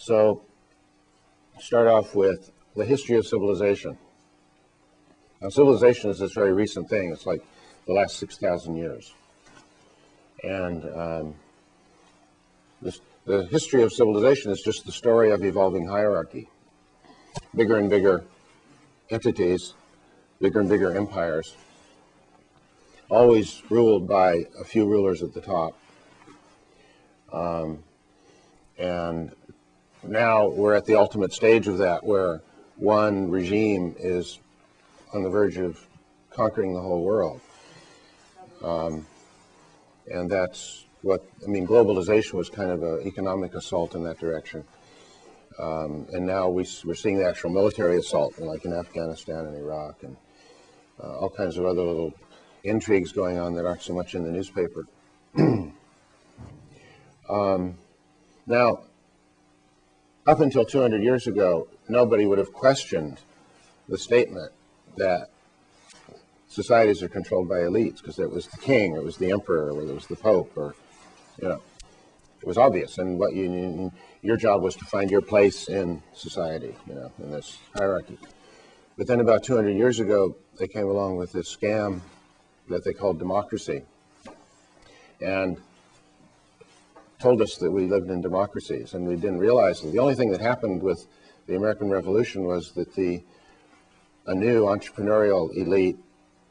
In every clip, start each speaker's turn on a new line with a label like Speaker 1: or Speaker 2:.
Speaker 1: So, start off with the history of civilization. Now, civilization is this very recent thing. It's like the last 6,000 years. And the history of civilization is just the story of evolving hierarchy. Bigger and bigger entities, bigger and bigger empires, always ruled by a few rulers at the top. And now we're at the ultimate stage of that, where one regime is on the verge of conquering the whole world. And that's what, I mean, globalization was kind of an economic assault in that direction. And now we're seeing the actual military assault, like in Afghanistan and Iraq, and all kinds of other little intrigues going on that aren't so much in the newspaper. Now, up until 200 years ago, nobody would have questioned the statement that societies are controlled by elites, because it was the king, or it was the emperor, or it was the pope, or, you know, it was obvious. And what your job was to find your place in society, you know, in this hierarchy. But then about 200 years ago, they came along with this scam that they called democracy, and told us that we lived in democracies, and we didn't realize that the only thing that happened with the American Revolution was that a new entrepreneurial elite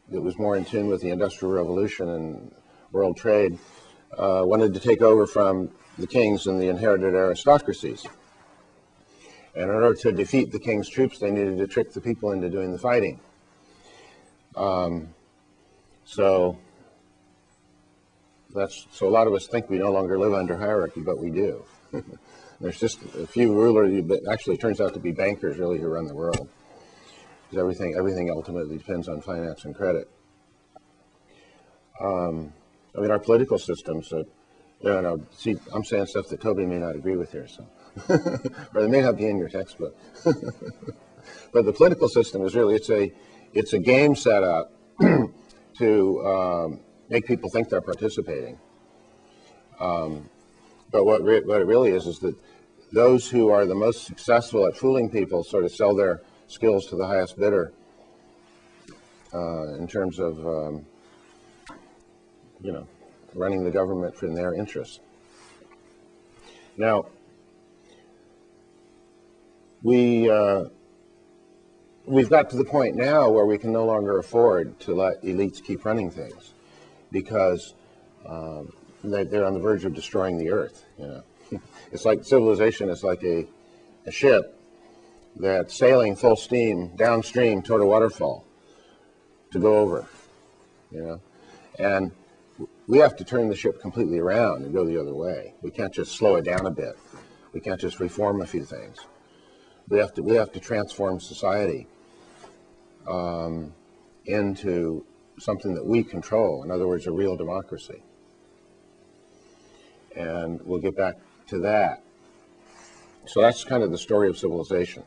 Speaker 1: that was more in tune with the Industrial Revolution and world trade wanted to take over from the kings and the inherited aristocracies. And in order to defeat the king's troops, they needed to trick the people into doing the fighting. So a lot of us think we no longer live under hierarchy, but we do. There's just a few rulers, but actually it turns out to be bankers really who run the world. Because everything ultimately depends on finance and credit. I mean, our political systems, see, I'm saying stuff that Toby may not agree with here, so. Or they may not be in your textbook. But the political system is really, it's a game set up to make people think they're participating. But what it really is that those who are the most successful at fooling people sort of sell their skills to the highest bidder in terms of, you know, running the government in their interest. Now, we've got to the point now where we can no longer afford to let elites keep running things, because they're on the verge of destroying the earth. You know, it's like civilization is like a ship that's sailing full steam downstream toward a waterfall to go over. You know, and we have to turn the ship completely around and go the other way. We can't just slow it down a bit. We can't just reform a few things. We have to transform society into something that we control. In other words, a real democracy. And we'll get back to that. So that's kind of the story of civilization.